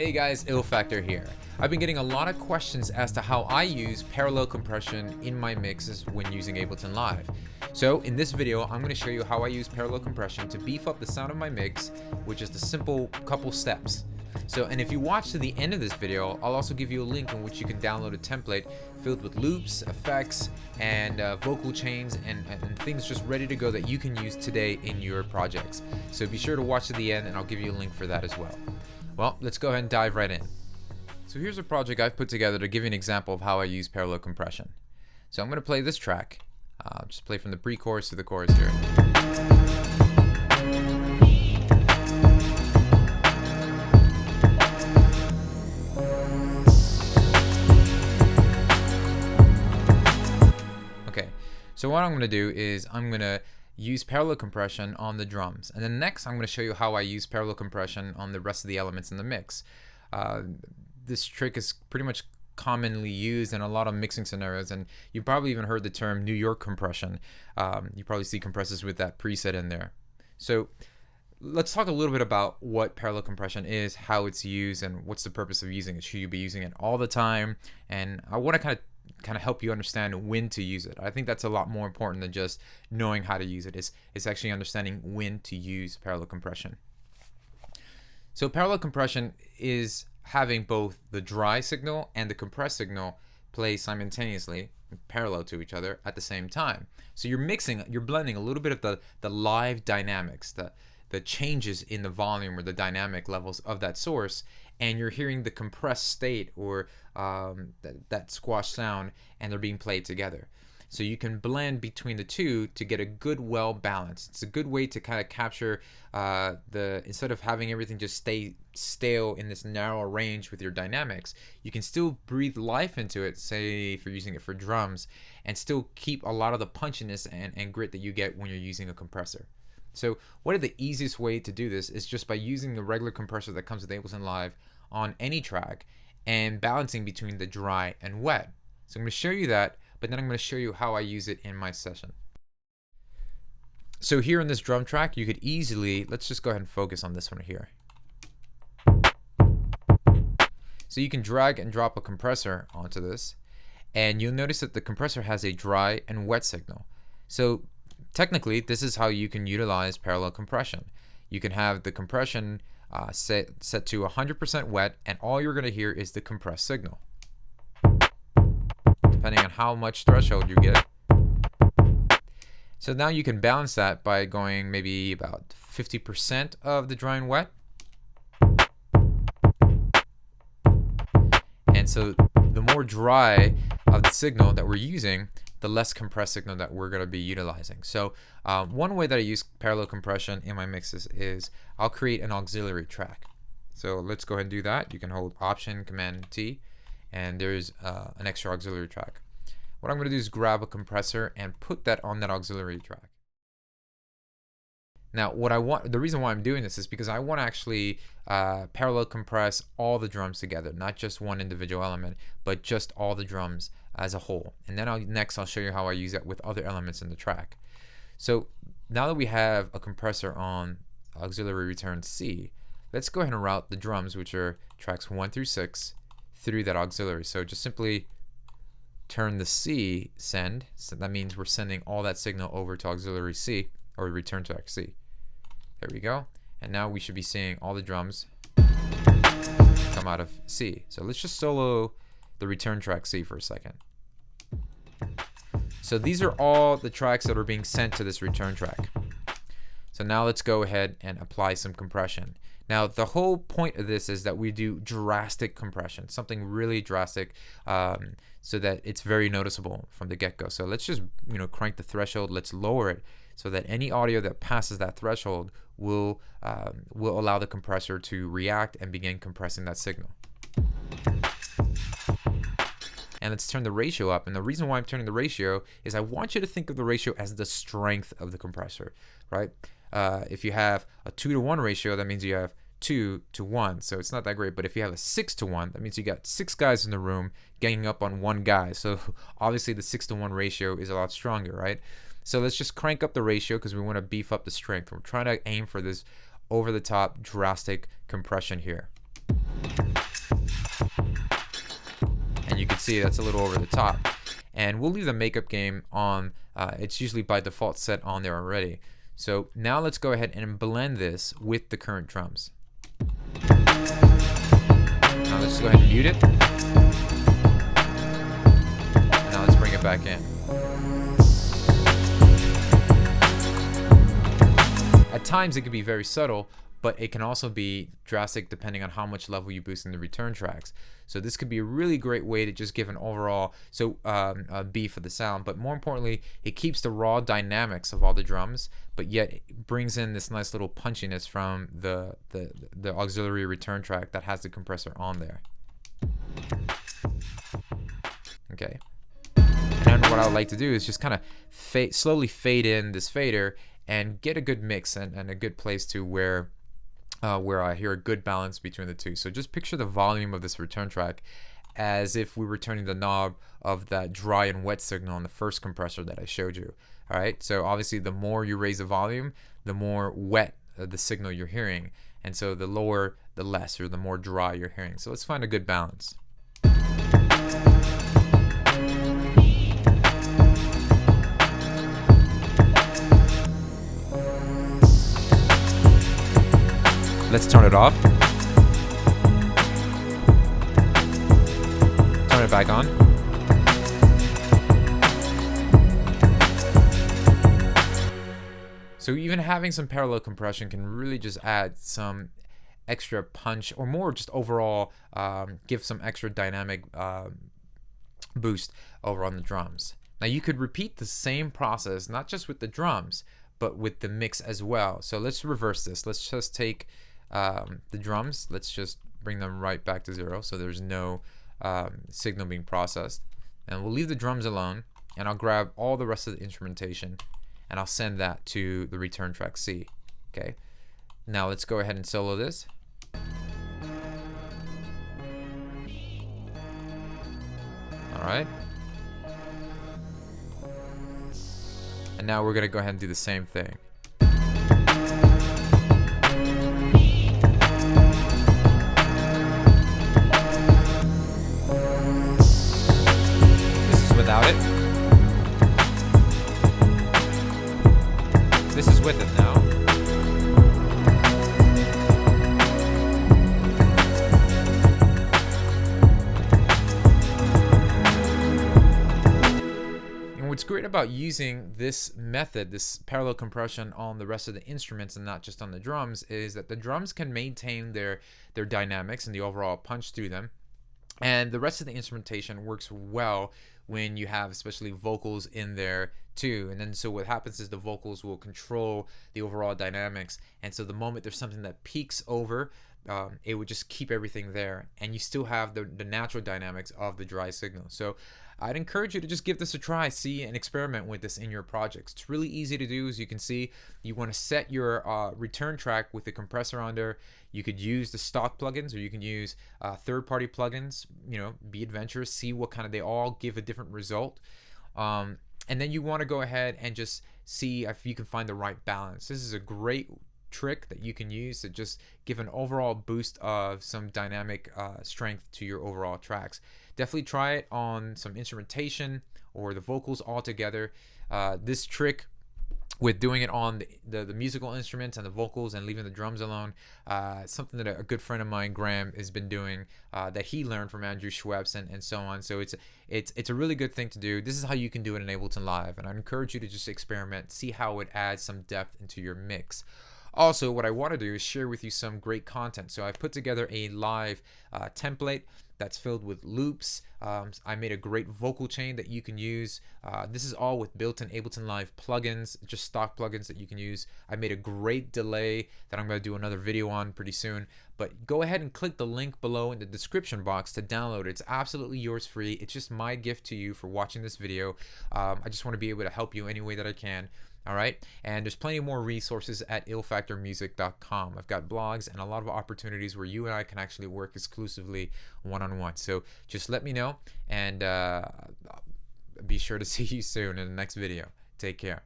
Hey guys, Ill Factor here. I've been getting a lot of questions as to how I use parallel compression in my mixes when using Ableton Live. So in this video, I'm going to show you how I use parallel compression to beef up the sound of my mix with just a simple couple steps. And if you watch to the end of this video, I'll also give you a link in which you can download a template filled with loops, effects, and vocal chains and things just ready to go that you can use today in your projects. So be sure to watch to the end and I'll give you a link for that as well. Well, let's go ahead and dive right in. So here's a project I've put together to give you an example of how I use parallel compression. So I'm going to play this track. Just play from the pre-chorus to the chorus here. Okay, so what I'm going to do is I'm going to use parallel compression on the drums, and then next I'm going to show you how I use parallel compression on the rest of the elements in the mix. This trick is pretty much commonly used in a lot of mixing scenarios, and you've probably even heard the term New York compression. You probably see compressors with that preset in there. So let's talk a little bit about what parallel compression is, how it's used, and what's the purpose of using it. Should you be using it all the time? And I want to kind of help you understand when to use it. I think that's a lot more important than just knowing how to use it. It's actually understanding when to use parallel compression. So parallel compression is having both the dry signal and the compressed signal play simultaneously, parallel to each other at the same time. So you're blending a little bit of the live dynamics, the changes in the volume or the dynamic levels of that source, and you're hearing the compressed state or that squash sound, and they're being played together. So you can blend between the two to get a good well balance. It's a good way to kind of capture instead of having everything just stay stale in this narrow range with your dynamics, you can still breathe life into it, say if you're using it for drums, and still keep a lot of the punchiness and grit that you get when you're using a compressor. So what are the easiest way to do this is just by using the regular compressor that comes with Ableton Live on any track and balancing between the dry and wet. So I'm going to show you that, but then I'm going to show you how I use it in my session. So here in this drum track, you could easily, let's just go ahead and focus on this one here. So you can drag and drop a compressor onto this, and you'll notice that the compressor has a dry and wet signal. So technically, this is how you can utilize parallel compression. You can have the compression set to 100% wet, and all you're going to hear is the compressed signal, depending on how much threshold you get. So now you can balance that by going maybe about 50% of the dry and wet. And so the more dry of the signal that we're using, the less compressed signal that we're going to be utilizing. So one way that I use parallel compression in my mixes is I'll create an auxiliary track. So let's go ahead and do that. You can hold Option Command T, and there's an extra auxiliary track. What I'm going to do is grab a compressor and put that on that auxiliary track. Now the reason why I'm doing this is because I want to actually parallel compress all the drums together, not just one individual element, but just all the drums as a whole. And then next I'll show you how I use that with other elements in the track. So now that we have a compressor on auxiliary return C, let's go ahead and route the drums, which are tracks 1 through 6, through that auxiliary. So just simply turn the C send, so that means we're sending all that signal over to auxiliary C, or return track C. There we go. And now we should be seeing all the drums come out of C. So let's just solo the return track C for a second. So these are all the tracks that are being sent to this return track. So now let's go ahead and apply some compression. Now the whole point of this is that we do drastic compression, something really drastic, so that it's very noticeable from the get-go. So let's just crank the threshold. Let's lower it so that any audio that passes that threshold will allow the compressor to react and begin compressing that signal. And let's turn the ratio up. And the reason why I'm turning the ratio is I want you to think of the ratio as the strength of the compressor, right? If you have a 2-to-1 ratio, that means you have 2 to 1, so it's not that great. But if you have a 6 to 1, that means you got 6 guys in the room ganging up on 1 guy. So obviously the 6 to 1 ratio is a lot stronger, right? So let's just crank up the ratio because we want to beef up the strength. We're trying to aim for this over the top drastic compression here. see that's a little over the top. And we'll leave the makeup game on. It's usually by default set on there already. So now let's go ahead and blend this with the current drums. Now let's go ahead and mute it. Now let's bring it back in. At times it can be very subtle, but it can also be drastic depending on how much level you boost in the return tracks. So this could be a really great way to just give an overall beat for the sound, but more importantly, it keeps the raw dynamics of all the drums, but yet it brings in this nice little punchiness from the auxiliary return track that has the compressor on there. Okay. And then what I would like to do is just kind of slowly fade in this fader and get a good mix and a good place to where I hear a good balance between the two. So just picture the volume of this return track as if we were turning the knob of that dry and wet signal on the first compressor that I showed you. All right, so obviously the more you raise the volume, the more wet the signal you're hearing, and so the lower, the less, or the more dry you're hearing. So let's find a good balance. Let's turn it off. Turn it back on. So even having some parallel compression can really just add some extra punch, or more just overall give some extra dynamic boost over on the drums. Now you could repeat the same process, not just with the drums, but with the mix as well. So let's reverse this. Let's just take the drums, let's just bring them right back to 0 so there's no signal being processed, and we'll leave the drums alone, and I'll grab all the rest of the instrumentation and I'll send that to the return track C. Okay, now let's go ahead and solo this. Alright, and now we're gonna go ahead and do the same thing. Without it. This is with it now. And what's great about using this method, this parallel compression on the rest of the instruments and not just on the drums, is that the drums can maintain their dynamics and the overall punch through them, and the rest of the instrumentation works well when you have especially vocals in there too. And then so what happens is the vocals will control the overall dynamics, and so the moment there's something that peaks over, it would just keep everything there, and you still have the natural dynamics of the dry signal. So I'd encourage you to just give this a try, see and experiment with this in your projects. It's really easy to do. As you can see, you want to set your return track with the compressor under. You could use the stock plugins, or you can use third-party plugins. You know, be adventurous, see what kind of, they all give a different result. And then you want to go ahead and just see if you can find the right balance. This is a great trick that you can use to just give an overall boost of some dynamic strength to your overall tracks. Definitely try it on some instrumentation or the vocals all together. This trick with doing it on the musical instruments and the vocals and leaving the drums alone, something that a good friend of mine, Graham, has been doing, that he learned from Andrew Schweppes and so on. So it's a really good thing to do. This is how you can do it in Ableton Live, and I encourage you to just experiment, see how it adds some depth into your mix. Also, what I want to do is share with you some great content. So I've put together a live template that's filled with loops. I made a great vocal chain that you can use. This is all with built-in Ableton Live plugins, just stock plugins that you can use. I made a great delay that I'm going to do another video on pretty soon. But go ahead and click the link below in the description box to download it. It's absolutely yours free. It's just my gift to you for watching this video. I just want to be able to help you any way that I can. All right, and there's plenty more resources at illfactormusic.com. I've got blogs and a lot of opportunities where you and I can actually work exclusively one-on-one. So just let me know, and be sure to see you soon in the next video. Take care.